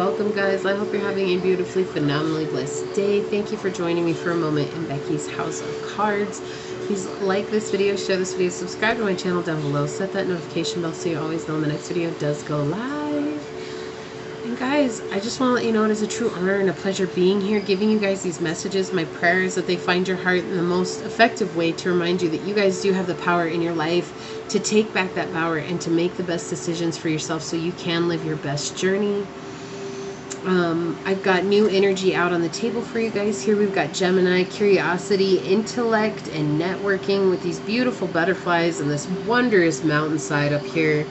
welcome, guys. I hope you're having a beautifully, phenomenally blessed day. Thank you for joining me for a moment in Becky's House of Cards. Please like this video, share this video, subscribe to my channel down below, set that notification bell so you always know when the next video does go live. And guys, I just want to let you know it is a true honor and a pleasure being here, giving you guys these messages. My prayer is that they find your heart in the most effective way to remind you that you guys do have the power in your life to take back that power and to make the best decisions for yourself so you can live your best journey. I've got new energy out on the table for you guys here. We've got Gemini, curiosity, intellect, and networking with these beautiful butterflies and this wondrous mountainside up here.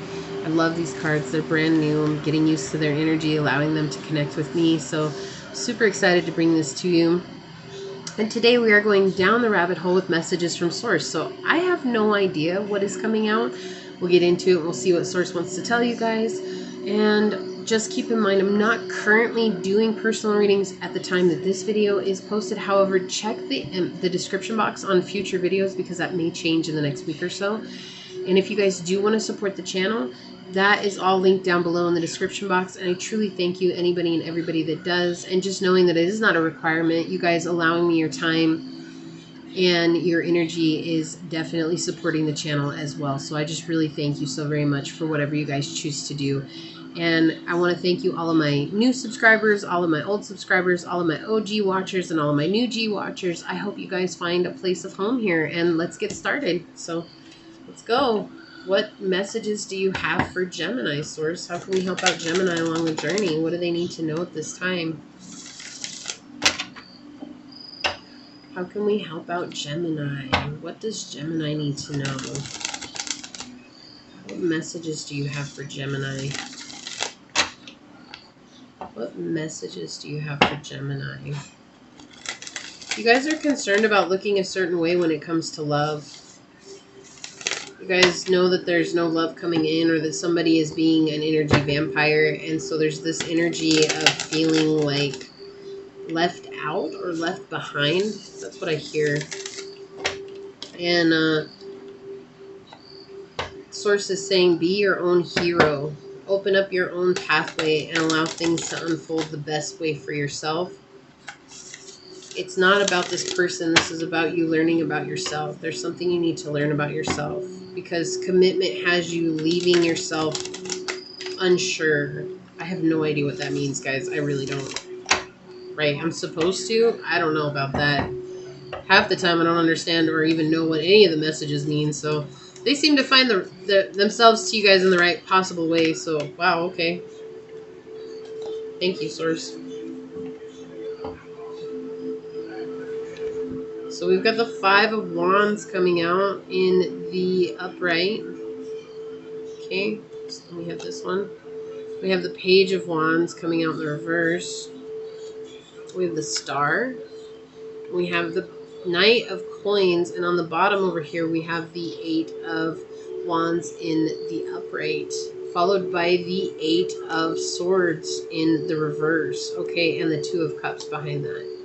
I love these cards. They're brand new. I'm getting used to their energy, allowing them to connect with me. So super excited to bring this to you. And today we are going down the rabbit hole with messages from Source. So I have no idea what is coming out. We'll get into it. We'll see what Source wants to tell you guys. And just keep in mind, I'm not currently doing personal readings at the time that this video is posted. However, check the description box on future videos because that may change in the next week or so. And if you guys do want to support the channel, that is all linked down below in the description box. And I truly thank you, anybody and everybody that does. And just knowing that it is not a requirement, you guys allowing me your time and your energy is definitely supporting the channel as well. So I just really thank you so very much for whatever you guys choose to do. And I want to thank you, all of my new subscribers, all of my old subscribers, all of my OG watchers, and all of my new G watchers. I hope you guys find a place of home here, and let's get started. So let's go. What messages do you have for Gemini, Source? How can we help out Gemini along the journey? What do they need to know at this time? How can we help out Gemini? What does Gemini need to know? What messages do you have for Gemini? What messages do you have for Gemini? You guys are concerned about looking a certain way when it comes to love. You guys know that there's no love coming in, or that somebody is being an energy vampire. And so there's this energy of feeling like left out or left behind. That's what I hear. And Source is saying, be your own hero. Open up your own pathway and allow things to unfold the best way for yourself. It's not about this person. This is about you learning about yourself. There's something you need to learn about yourself, because commitment has you leaving yourself unsure. I have no idea what that means, guys. I really don't. Right? I'm supposed to. I don't know about that. Half the time I don't understand or even know what any of the messages mean. So they seem to find themselves to you guys in the right possible way. So, wow, okay. Thank you, Source. So we've got the Five of Wands coming out in the upright. Okay, so we have this one. We have the Page of Wands coming out in the reverse. We have the Star. We have the Knight of Coins. And on the bottom over here, we have the Eight of Wands in the upright, followed by the Eight of Swords in the reverse. Okay, and the Two of Cups behind that.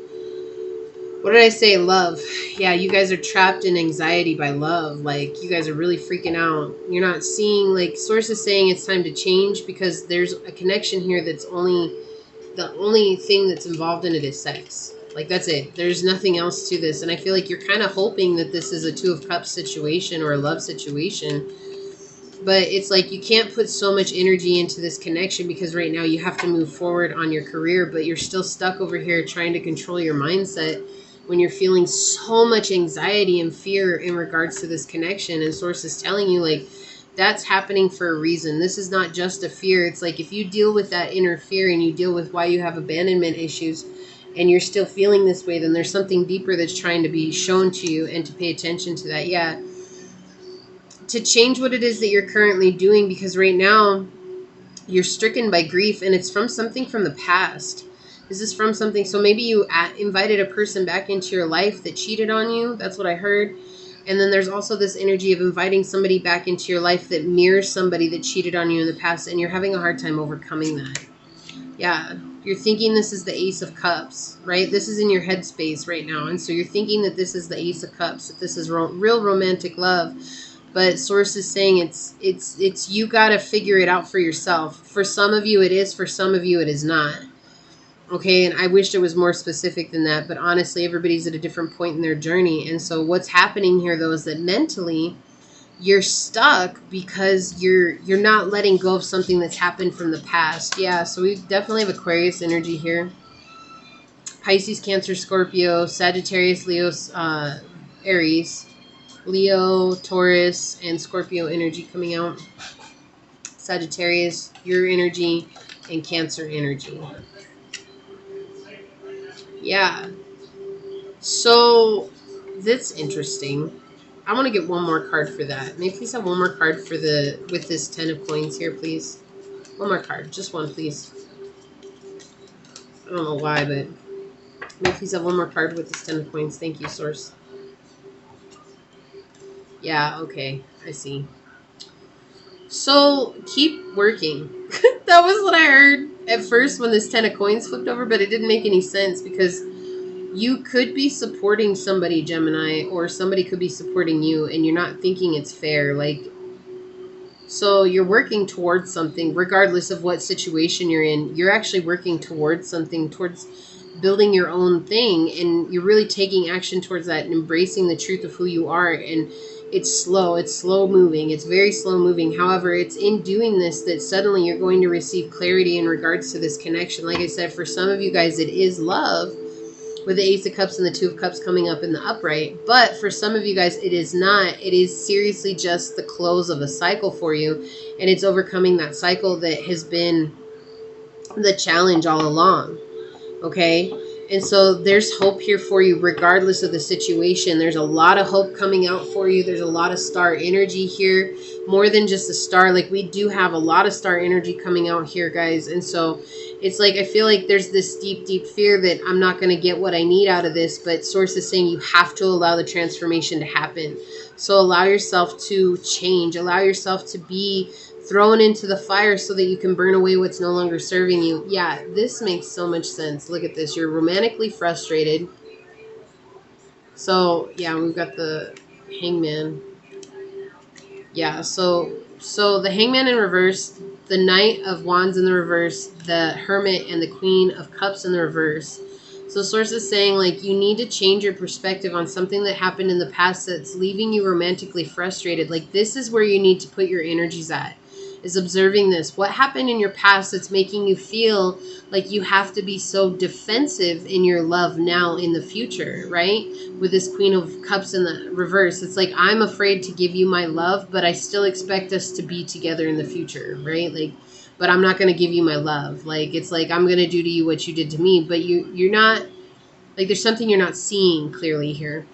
What did I say? Love. Yeah, you guys are trapped in anxiety by love. Like, you guys are really freaking out. You're not seeing, like, Source is saying it's time to change because there's a connection here that's the only thing that's involved in it is sex. Like, that's it. There's nothing else to this. And I feel like you're kind of hoping that this is a Two of Cups situation or a love situation. But it's like you can't put so much energy into this connection because right now you have to move forward on your career, but you're still stuck over here trying to control your mindset when you're feeling so much anxiety and fear in regards to this connection. And Source is telling you, like, that's happening for a reason. This is not just a fear. It's like if you deal with that inner fear and you deal with why you have abandonment issues and you're still feeling this way, then there's something deeper that's trying to be shown to you, and to pay attention to that. Yeah. To change what it is that you're currently doing, because right now you're stricken by grief and it's from something from the past. This is from something. So maybe you invited a person back into your life that cheated on you. That's what I heard. And then there's also this energy of inviting somebody back into your life that mirrors somebody that cheated on you in the past, and you're having a hard time overcoming that. Yeah, you're thinking this is the Ace of Cups, right? This is in your headspace right now. And so you're thinking that this is the Ace of Cups, that this is real romantic love. But source is saying it's you got to figure it out for yourself. For some of you it is, for some of you it is not. Okay, and I wish it was more specific than that, but honestly everybody's at a different point in their journey. And so what's happening here though is that mentally you're stuck because you're not letting go of something that's happened from the past. Yeah, so we definitely have Aquarius energy here. Pisces, Cancer, Scorpio, Sagittarius, Leo, Aries, Leo, Taurus, and Scorpio energy coming out. Sagittarius, your energy, and Cancer energy. Yeah. So that's interesting. I want to get one more card for that. May I please have one more card for the with this 10 of coins here, please? One more card. Just one, please. I don't know why, but may I please have one more card with this 10 of coins? Thank you, source. Yeah, okay. I see. So keep working. That was what I heard at first when this 10 of coins flipped over, but it didn't make any sense because you could be supporting somebody, Gemini, or somebody could be supporting you, and you're not thinking it's fair. Like, so you're working towards something, regardless of what situation you're in. You're actually working towards something, towards building your own thing, and you're really taking action towards that and embracing the truth of who you are. And it's slow moving, it's very slow moving. However, it's in doing this that suddenly you're going to receive clarity in regards to this connection. Like I said, for some of you guys it is love, with the Ace of Cups and the Two of Cups coming up in the upright. But for some of you guys, it is not. It is seriously just the close of a cycle for you. And it's overcoming that cycle that has been the challenge all along. Okay? And so there's hope here for you regardless of the situation. There's a lot of hope coming out for you. There's a lot of star energy here. More than just a star. Like, we do have a lot of star energy coming out here, guys. And so it's like, I feel like there's this deep, deep fear that I'm not going to get what I need out of this. But source is saying you have to allow the transformation to happen. So allow yourself to change. Allow yourself to be thrown into the fire so that you can burn away what's no longer serving you. Yeah, this makes so much sense. Look at this. You're romantically frustrated. So, yeah, we've got the Hangman. Yeah, so the Hangman in reverse, the Knight of Wands in the reverse, the Hermit, and the Queen of Cups in the reverse. So source is saying, like, you need to change your perspective on something that happened in the past that's leaving you romantically frustrated. Like, this is where you need to put your energies at, is observing this. What happened in your past that's making you feel like you have to be so defensive in your love now in the future, right? With this Queen of Cups in the reverse, it's like, I'm afraid to give you my love, but I still expect us to be together in the future, right? Like, but I'm not going to give you my love. Like, it's like, I'm going to do to you what you did to me, but you're not, like, there's something you're not seeing clearly here.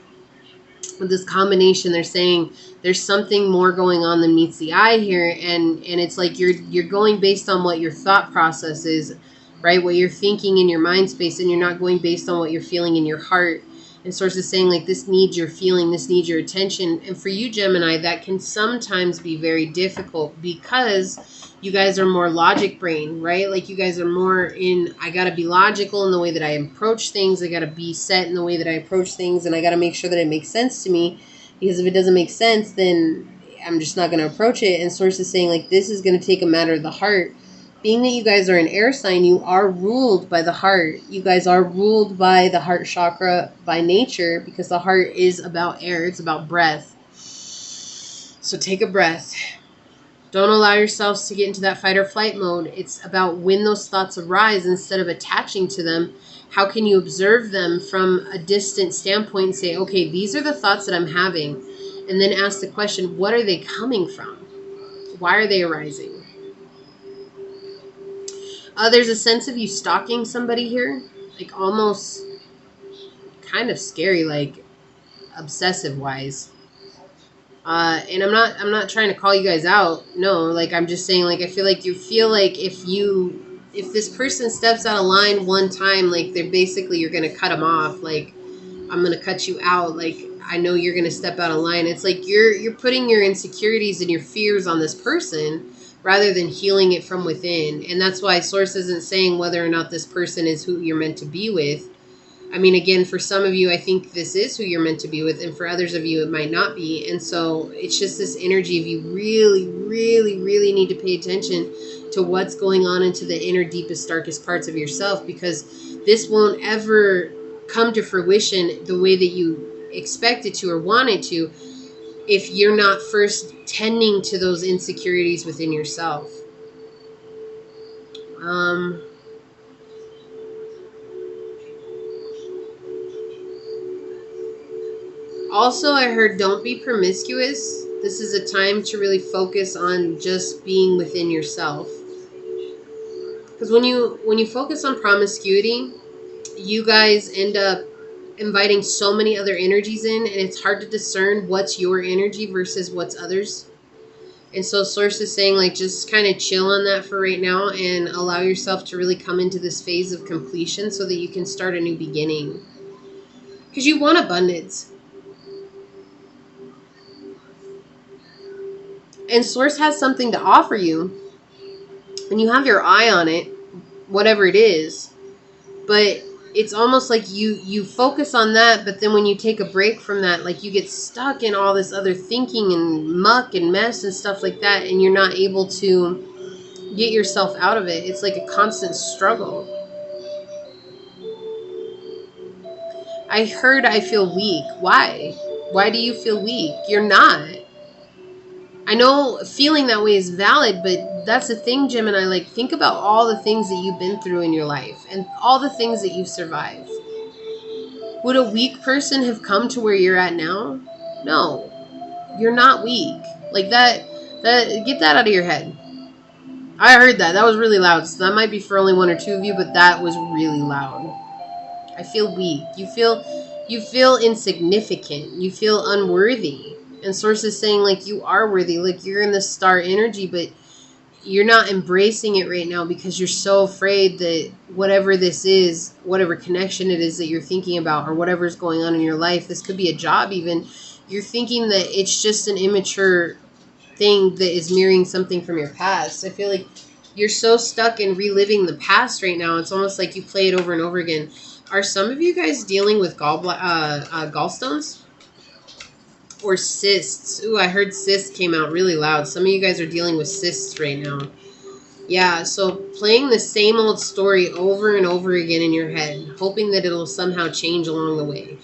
With this combination, they're saying there's something more going on than meets the eye here, and it's like you're going based on what your thought process is, right? What you're thinking in your mind space, and you're not going based on what you're feeling in your heart. And source is saying, like, this needs your feeling, this needs your attention. And for you, Gemini, that can sometimes be very difficult because you guys are more logic brain, right? Like, you guys are more in, I got to be logical in the way that I approach things. I got to be set in the way that I approach things. And I got to make sure that it makes sense to me. Because if it doesn't make sense, then I'm just not going to approach it. And source is saying, like, this is going to take a matter of the heart. Being that you guys are an air sign, you are ruled by the heart. You guys are ruled by the heart chakra by nature, because the heart is about air. It's about breath. So take a breath. Don't allow yourselves to get into that fight or flight mode. It's about when those thoughts arise, instead of attaching to them, how can you observe them from a distant standpoint and say, okay, these are the thoughts that I'm having. And then ask the question, what are they coming from? Why are they arising? There's a sense of you stalking somebody here, like almost kind of scary, like obsessive wise. And I'm not trying to call you guys out. No, like, I'm just saying, like, I feel like you feel like if this person steps out of line one time, like, you're going to cut them off. Like, I'm going to cut you out. Like, I know you're going to step out of line. It's like you're putting your insecurities and your fears on this person, rather than healing it from within. And that's why source isn't saying whether or not this person is who you're meant to be with. I mean, again, for some of you, I think this is who you're meant to be with, and for others of you, it might not be. And so it's just this energy of you really, really, really need to pay attention to what's going on into the inner, deepest, darkest parts of yourself, because this won't ever come to fruition the way that you expect it to or want it to if you're not first tending to those insecurities within yourself. Also, I heard don't be promiscuous. This is a time to really focus on just being within yourself. Because when you focus on promiscuity, you guys end up inviting so many other energies in, and it's hard to discern what's your energy versus what's others. And so Source is saying, like, just kind of chill on that for right now and allow yourself to really come into this phase of completion so that you can start a new beginning. Because you want abundance. And Source has something to offer you. And you have your eye on it, whatever it is. But it's almost like you focus on that, but then when you take a break from that, like, you get stuck in all this other thinking and muck and mess and stuff like that, and you're not able to get yourself out of it. It's like a constant struggle. I heard I feel weak. Why? Why do you feel weak? You're not. I know feeling that way is valid, but that's the thing, Gemini. Like, think about all the things that you've been through in your life and all the things that you've survived. Would a weak person have come to where you're at now? No. You're not weak. Like, that get that out of your head. I heard that. That was really loud. So that might be for only one or two of you, but that was really loud. I feel weak. You feel insignificant. You feel unworthy. And Source is saying, like, you are worthy. Like, you're in the star energy, but you're not embracing it right now because you're so afraid that whatever this is, whatever connection it is that you're thinking about, or whatever's going on in your life, this could be a job even, you're thinking that it's just an immature thing that is mirroring something from your past. I feel like you're so stuck in reliving the past right now. It's almost like you play it over and over again. Are some of you guys dealing with gallstones? Or cysts? Ooh, I heard cysts came out really loud. Some of you guys are dealing with cysts right now. Yeah, so playing the same old story over and over again in your head, hoping that it'll somehow change along the way.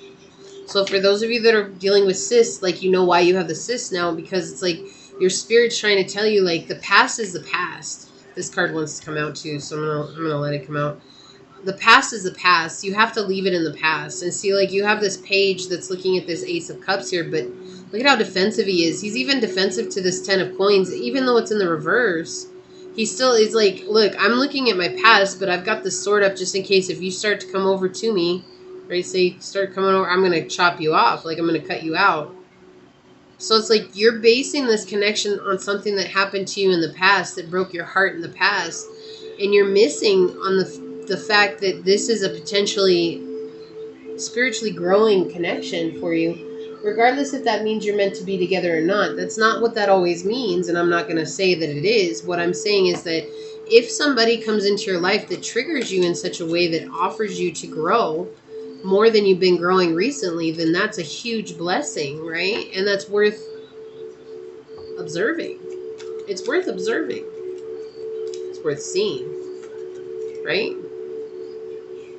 So for those of you that are dealing with cysts, like, you know why you have the cysts now, because it's like your spirit's trying to tell you, like, the past is the past. This card wants to come out too, so I'm gonna let it come out. The past is the past. You have to leave it in the past. And see, like, you have this page that's looking at this Ace of Cups here, but look at how defensive he is. He's even defensive to this 10 of Coins, even though it's in the reverse. He still is like, look, I'm looking at my past, but I've got the sword up just in case if you start to come over to me, right? Say, start coming over, I'm going to chop you off. Like, I'm going to cut you out. So it's like you're basing this connection on something that happened to you in the past that broke your heart in the past. And you're missing on the fact that this is a potentially spiritually growing connection for you, regardless if that means you're meant to be together or not. That's not what that always means, and I'm not going to say that it is. What I'm saying is that if somebody comes into your life that triggers you in such a way that offers you to grow more than you've been growing recently, then that's a huge blessing, right? And that's worth observing. It's worth observing. It's worth seeing, right?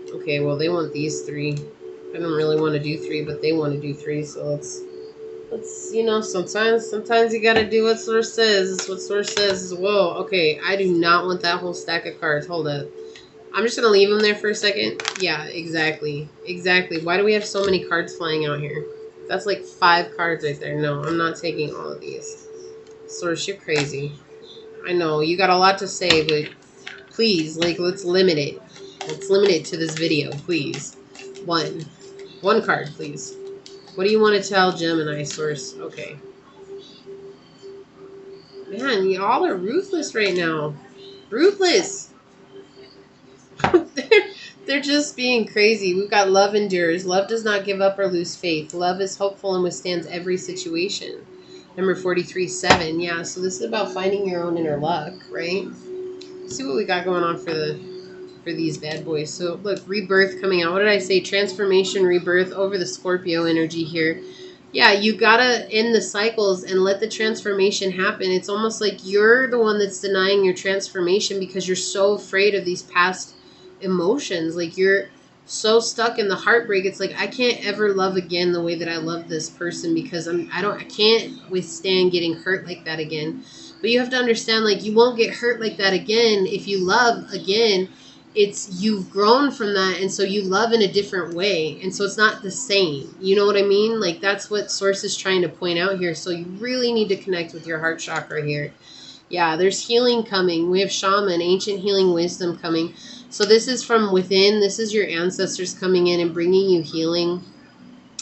Okay, well, they want these three. I don't really want to do three, but they want to do three, so let's you know, sometimes you gotta do what Source says. It's what Source says is, whoa, okay, I do not want that whole stack of cards. Hold up. I'm just gonna leave them there for a second. Yeah, exactly. Exactly. Why do we have so many cards flying out here? That's like 5 cards right there. No, I'm not taking all of these. Source, you're crazy. I know, you got a lot to say, but please, like, let's limit it. Let's limit it to this video, please. One card, please. What do you want to tell Gemini, Source? Okay. Man, y'all are ruthless right now. Ruthless. They're just being crazy. We've got love endures. Love does not give up or lose faith. Love is hopeful and withstands every situation. Number 43-7. Yeah, so this is about finding your own inner luck, right? Let's see what we got going on for the for these bad boys. So look, rebirth coming out. What did I say? Transformation, rebirth over the Scorpio energy here. Yeah, you gotta end the cycles and let the transformation happen. It's almost like you're the one that's denying your transformation because you're so afraid of these past emotions. Like you're so stuck in the heartbreak. It's like I can't ever love again the way that I love this person because I can't withstand getting hurt like that again. But you have to understand, like, you won't get hurt like that again if you love again. It's you've grown from that, and so you love in a different way, and so it's not the same. You know what I mean? Like, that's what Source is trying to point out here. So you really need to connect with your heart chakra here. Yeah, there's healing coming. We have shaman, ancient healing wisdom coming. So this is from within. This is your ancestors coming in and bringing you healing.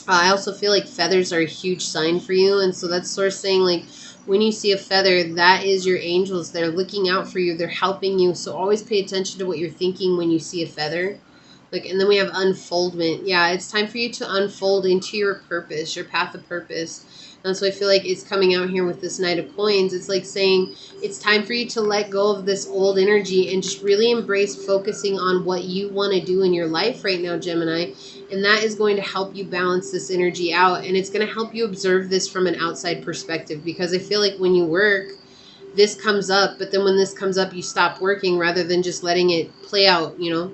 I also feel like feathers are a huge sign for you, and so that's Source saying, like, when you see a feather, that is your angels. They're looking out for you. They're helping you. So always pay attention to what you're thinking when you see a feather. Like, and then we have unfoldment. Yeah, it's time for you to unfold into your purpose, your path of purpose. And so I feel like it's coming out here with this Knight of Coins. It's like saying it's time for you to let go of this old energy and just really embrace focusing on what you want to do in your life right now, Gemini. And that is going to help you balance this energy out. And it's going to help you observe this from an outside perspective. Because I feel like when you work, this comes up. But then when this comes up, you stop working rather than just letting it play out, you know.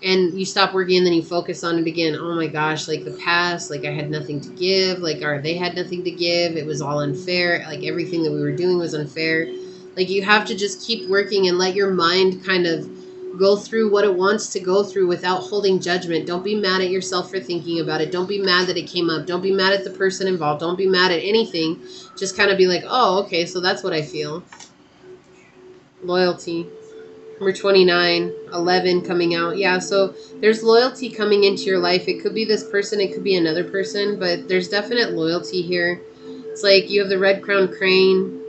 And you stop working and then you focus on it again. Oh my gosh, like the past, like I had nothing to give. Like, or they had nothing to give. It was all unfair. Like everything that we were doing was unfair. Like you have to just keep working and let your mind kind of go through what it wants to go through without holding judgment. Don't be mad at yourself for thinking about it. Don't be mad that it came up. Don't be mad at the person involved. Don't be mad at anything. Just kind of be like, oh, okay, so that's what I feel. Loyalty. Number 29, 11 coming out. Yeah, so there's loyalty coming into your life. It could be this person. It could be another person. But there's definite loyalty here. It's like you have the red crowned crane.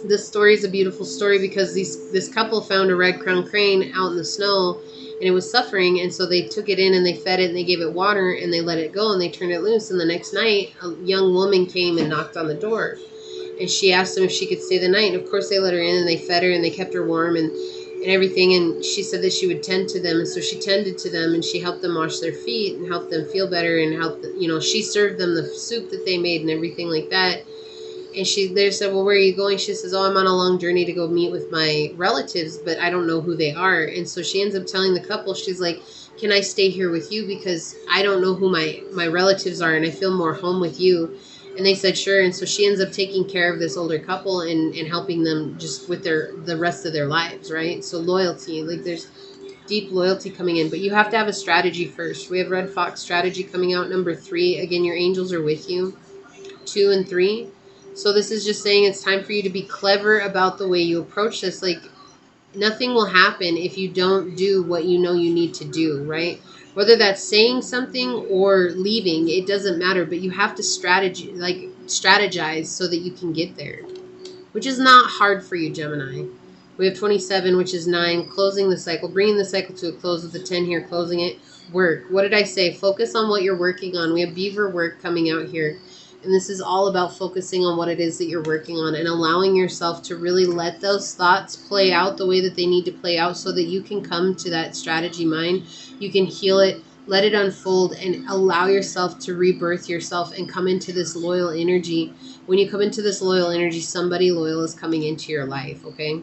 This story is a beautiful story because this couple found a red crowned crane out in the snow. And it was suffering. And so they took it in and they fed it and they gave it water. And they let it go and they turned it loose. And the next night, a young woman came and knocked on the door. And she asked them if she could stay the night. And of course they let her in and they fed her and they kept her warm and everything. And she said that she would tend to them. And so she tended to them and she helped them wash their feet and helped them feel better and helped, you know, she served them the soup that they made and everything like that. And they said, well, where are you going? She says, oh, I'm on a long journey to go meet with my relatives, but I don't know who they are. And so she ends up telling the couple, she's like, can I stay here with you? Because I don't know who my relatives are and I feel more home with you. And they said, sure. And so she ends up taking care of this older couple and helping them just with the rest of their lives, right? So loyalty, like there's deep loyalty coming in, but you have to have a strategy first. We have Red Fox strategy coming out, number 3. Again, your angels are with you, 2 and 3. So this is just saying it's time for you to be clever about the way you approach this. Like nothing will happen if you don't do what you know you need to do, right? Whether that's saying something or leaving, it doesn't matter, but you have to strategize so that you can get there, which is not hard for you, Gemini. We have 27, which is 9, closing the cycle, bringing the cycle to a close with the 10 here, closing it. Work. What did I say? Focus on what you're working on. We have beaver work coming out here. And this is all about focusing on what it is that you're working on and allowing yourself to really let those thoughts play out the way that they need to play out so that you can come to that strategy mind. You can heal it, let it unfold, and allow yourself to rebirth yourself and come into this loyal energy. When you come into this loyal energy, somebody loyal is coming into your life, okay?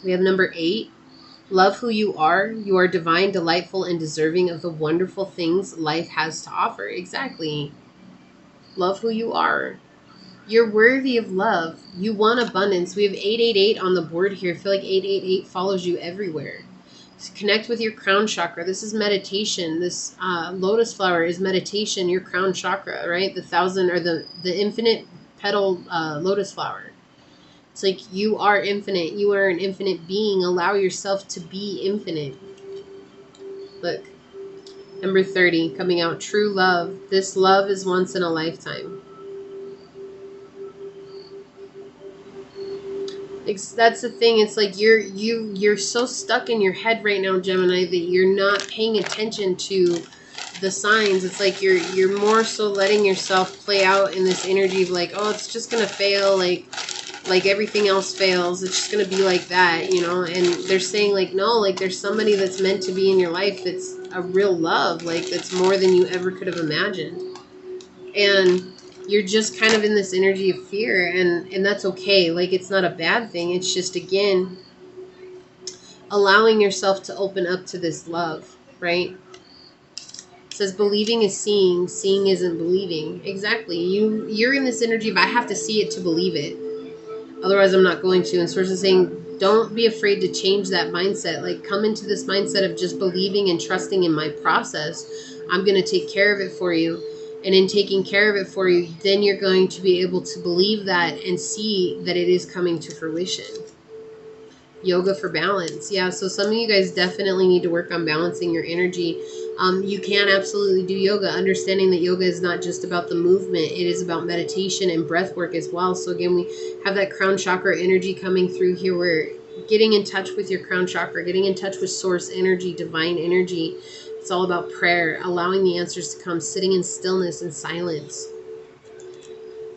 We have number 8. Love who you are. You are divine, delightful, and deserving of the wonderful things life has to offer. Exactly. Love who you are. You're worthy of love. You want abundance. We have 888 on the board here. I feel like 888 follows you everywhere. So connect with your crown chakra. This is meditation. This lotus flower is meditation, your crown chakra, right? The 1,000 or the infinite petal lotus flower. It's like you are infinite. You are an infinite being. Allow yourself to be infinite. Look. Number 30, coming out, true love. This love is once in a lifetime. That's the thing. It's like you're so stuck in your head right now, Gemini, that you're not paying attention to the signs. It's like you're more so letting yourself play out in this energy of like, oh, it's just gonna fail. Like like everything else fails, it's just going to be like that, you know. And they're saying like, no, like there's somebody that's meant to be in your life that's a real love, like that's more than you ever could have imagined. And you're just kind of in this energy of fear, and that's okay. Like it's not a bad thing. It's just, again, allowing yourself to open up to this love, right? It says believing is seeing, seeing isn't believing. Exactly. You're in this energy of I have to see it to believe it. Otherwise I'm not going to. And Source is saying don't be afraid to change that mindset. Like come into this mindset of just believing and trusting in my process. I'm going to take care of it for you. And in taking care of it for you, then you're going to be able to believe that and see that it is coming to fruition. Yoga for balance. Yeah, so some of you guys definitely need to work on balancing your energy. You can absolutely do yoga, understanding that yoga is not just about the movement. It is about meditation and breath work as well. So again, we have that crown chakra energy coming through here. We're getting in touch with your crown chakra, getting in touch with source energy, divine energy. It's all about prayer, allowing the answers to come, sitting in stillness and silence.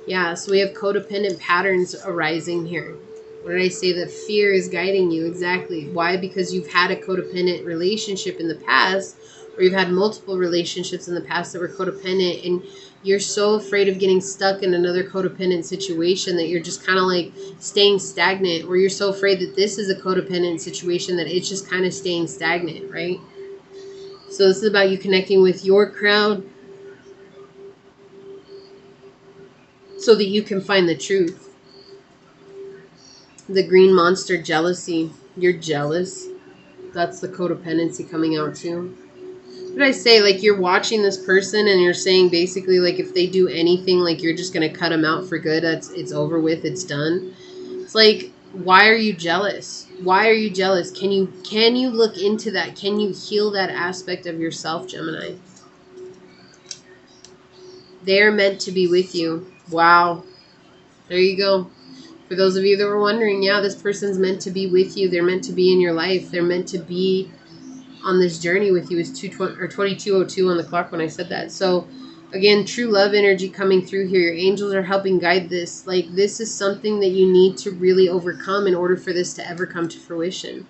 Yeah, so we have codependent patterns arising here. What did I say? That fear is guiding you. Exactly. Why? Because you've had a codependent relationship in the past, or you've had multiple relationships in the past that were codependent, and you're so afraid of getting stuck in another codependent situation that you're just kind of like staying stagnant, or you're so afraid that this is a codependent situation that it's just kind of staying stagnant, right? So this is about you connecting with your crown so that you can find the truth. The green monster, jealousy. You're jealous. That's the codependency coming out too. What did I say? Like you're watching this person and you're saying basically like if they do anything, like you're just going to cut them out for good. It's over with. It's done. It's like, why are you jealous? Why are you jealous? Can you look into that? Can you heal that aspect of yourself, Gemini? They're meant to be with you. Wow. There you go. For those of you that were wondering, yeah, this person's meant to be with you. They're meant to be in your life. They're meant to be on this journey with you. Is 22:02 on the clock when I said that. So again, true love energy coming through here. Your angels are helping guide this. Like this is something that you need to really overcome in order for this to ever come to fruition.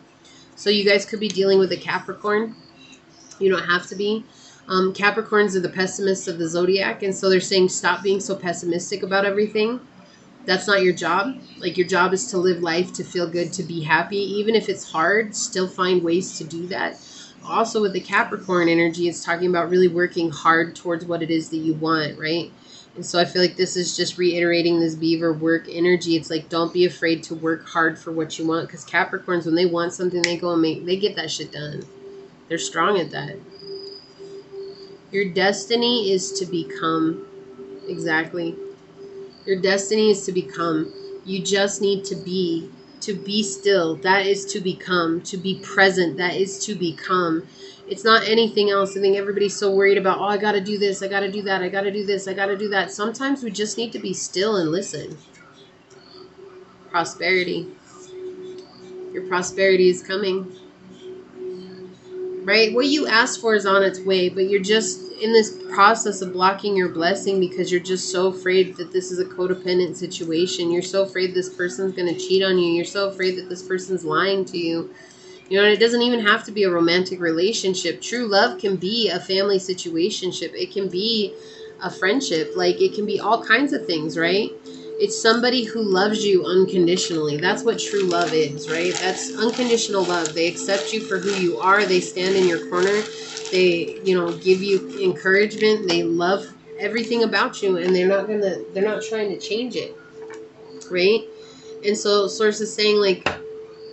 So you guys could be dealing with a Capricorn. You don't have to be. Capricorns are the pessimists of the zodiac. And so they're saying stop being so pessimistic about everything. That's not your job. Like your job is to live life, to feel good, to be happy. Even if it's hard, still find ways to do that. Also with the Capricorn energy, it's talking about really working hard towards what it is that you want, right? And so I feel like this is just reiterating this beaver work energy. It's like, don't be afraid to work hard for what you want. Because Capricorns, when they want something, they go and they get that shit done. They're strong at that. Your destiny is to become. Exactly. Your destiny is to become. You just need to be still. That is to become. To be present. That is to become. It's not anything else. I think everybody's so worried about, oh, I got to do this. I got to do that. I got to do this. I got to do that. Sometimes we just need to be still and listen. Prosperity. Your prosperity is coming. Right? What you asked for is on its way, but you're just in this process of blocking your blessing because you're just so afraid that this is a codependent situation. You're so afraid this person's going to cheat on you. You're so afraid that this person's lying to you. You know, and it doesn't even have to be a romantic relationship. True love can be a family situationship. It can be a friendship. Like, it can be all kinds of things, right? It's somebody who loves you unconditionally. That's what true love is, right? That's unconditional love. They accept you for who you are. They stand in your corner. They, you know, give you encouragement. They love everything about you, and they're not trying to change it, right? And so Source is saying, like,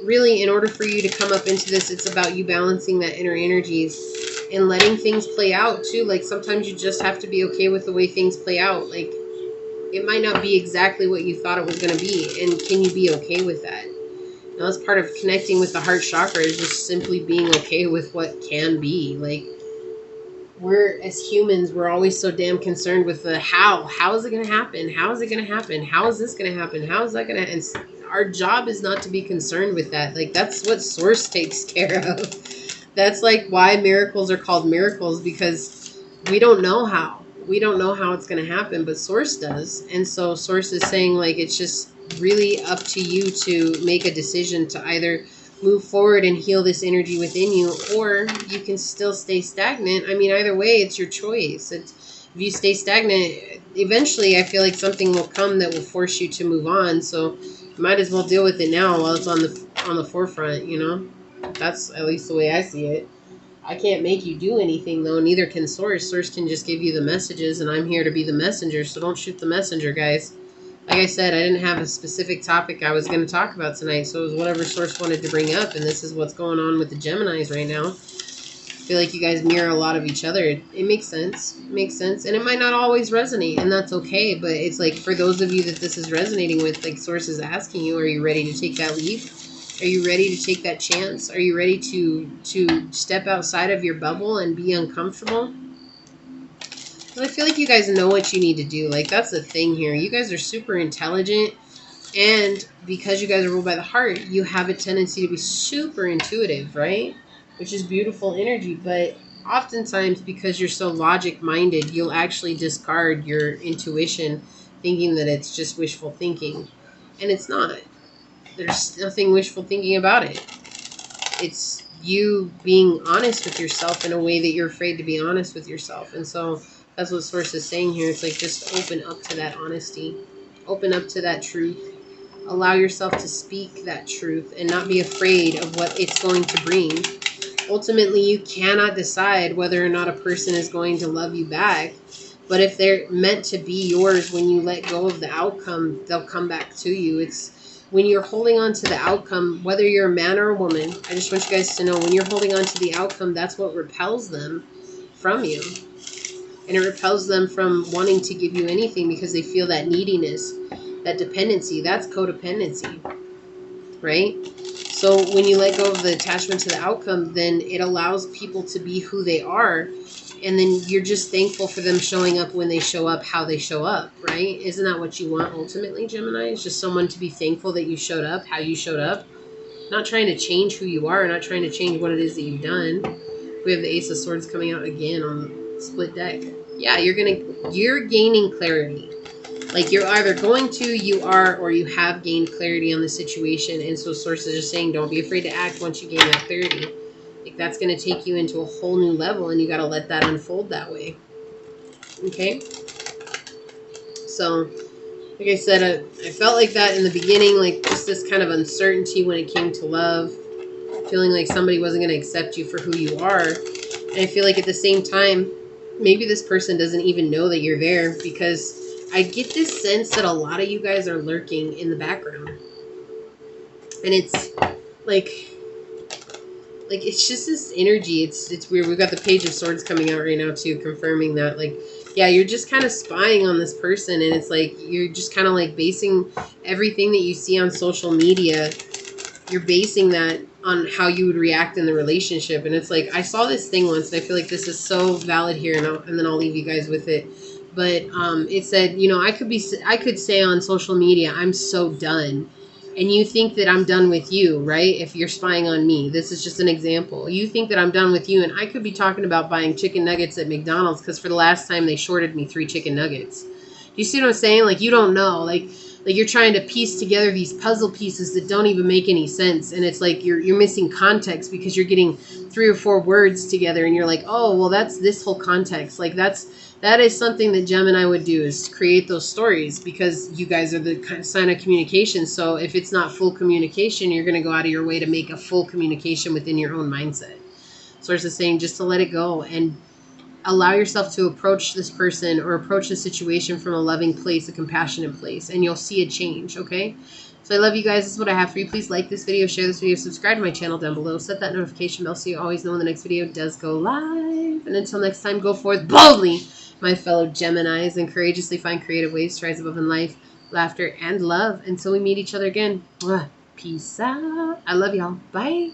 really, in order for you to come up into this, it's about you balancing that inner energies and letting things play out too. Like, sometimes you just have to be okay with the way things play out. Like, it might not be exactly what you thought it was going to be. And can you be okay with that? Now, that's part of connecting with the heart chakra, is just simply being okay with what can be. Like, we're, as humans, we're always so damn concerned with the how. How is it going to happen? How is it going to happen? How is this going to happen? How is that going to... And our job is not to be concerned with that. Like, that's what Source takes care of. That's like why miracles are called miracles, because we don't know how. we don't know how it's going to happen, but Source does. And so Source is saying, like, it's just really up to you to make a decision to either move forward and heal this energy within you, or you can still stay stagnant. I mean, either way, it's your choice. If you stay stagnant, eventually I feel like something will come that will force you to move on. So you might as well deal with it now while it's on the forefront, you know? That's at least the way I see it. I can't make you do anything, though. Neither can Source. Source can just give you the messages, and I'm here to be the messenger, so don't shoot the messenger, guys. Like I said, I didn't have a specific topic I was going to talk about tonight, so it was whatever Source wanted to bring up, and this is what's going on with the Geminis right now. I feel like you guys mirror a lot of each other. It makes sense. It makes sense, and it might not always resonate, and that's okay, but it's like, for those of you that this is resonating with, like, Source is asking you, are you ready to take that leap? Are you ready to take that chance? Are you ready to step outside of your bubble and be uncomfortable? Well, I feel like you guys know what you need to do. Like, that's the thing here. You guys are super intelligent, and because you guys are ruled by the heart, you have a tendency to be super intuitive, right? Which is beautiful energy, but oftentimes because you're so logic-minded, you'll actually discard your intuition thinking that it's just wishful thinking, and it's not. There's nothing wishful thinking about it. It's you being honest with yourself in a way that you're afraid to be honest with yourself. And so that's what Source is saying here. It's like, just open up to that honesty. Open up to that truth. Allow yourself to speak that truth and not be afraid of what it's going to bring. Ultimately, you cannot decide whether or not a person is going to love you back. But if they're meant to be yours, when you let go of the outcome, they'll come back to you. It's when you're holding on to the outcome, whether you're a man or a woman, I just want you guys to know, when you're holding on to the outcome, that's what repels them from you. And it repels them from wanting to give you anything because they feel that neediness, that dependency. That's codependency, right? So when you let go of the attachment to the outcome, then it allows people to be who they are. And then you're just thankful for them showing up when they show up, how they show up, right? Isn't that what you want ultimately, Gemini? It's just someone to be thankful that you showed up, how you showed up. Not trying to change who you are, not trying to change what it is that you've done. We have the Ace of Swords coming out again on split deck. Yeah, you're gaining clarity. Like, you're either going to, you are, or you have gained clarity on the situation. And so Source is just saying, don't be afraid to act once you gain that clarity. Like, that's going to take you into a whole new level, and you got to let that unfold that way. Okay? So, like I said, I felt like that in the beginning, like just this kind of uncertainty when it came to love, feeling like somebody wasn't going to accept you for who you are. And I feel like at the same time, maybe this person doesn't even know that you're there, because I get this sense that a lot of you guys are lurking in the background. And it's like it's just this energy. It's weird. We've got the Page of Swords coming out right now too, confirming that, like, yeah, you're just kind of spying on this person, and it's like you're just kind of like basing everything that you see on social media, you're basing that on how you would react in the relationship. And it's like, I saw this thing once, and I feel like this is so valid here, and then I'll leave you guys with it. But it said, you know, I could say on social media, I'm so done. And you think that I'm done with you, right? If you're spying on me. This is just an example. You think that I'm done with you, and I could be talking about buying chicken nuggets at McDonald's because for the last time they shorted me 3 chicken nuggets. Do you see what I'm saying? Like, you don't know. Like you're trying to piece together these puzzle pieces that don't even make any sense. And it's like you're missing context because you're getting 3 or 4 words together, and you're like, oh, well, that's this whole context. Like, that is something that Gemini would do, is create those stories, because you guys are the kind of sign of communication. So if it's not full communication, you're going to go out of your way to make a full communication within your own mindset. Source is saying just to let it go and allow yourself to approach this person or approach the situation from a loving place, a compassionate place, and you'll see a change, okay? So I love you guys. This is what I have for you. Please like this video, share this video, subscribe to my channel down below, set that notification bell so you always know when the next video does go live. And until next time, go forth boldly, my fellow Geminis, and courageously find creative ways to rise above in life, laughter, and love until we meet each other again. Peace out. I love y'all. Bye.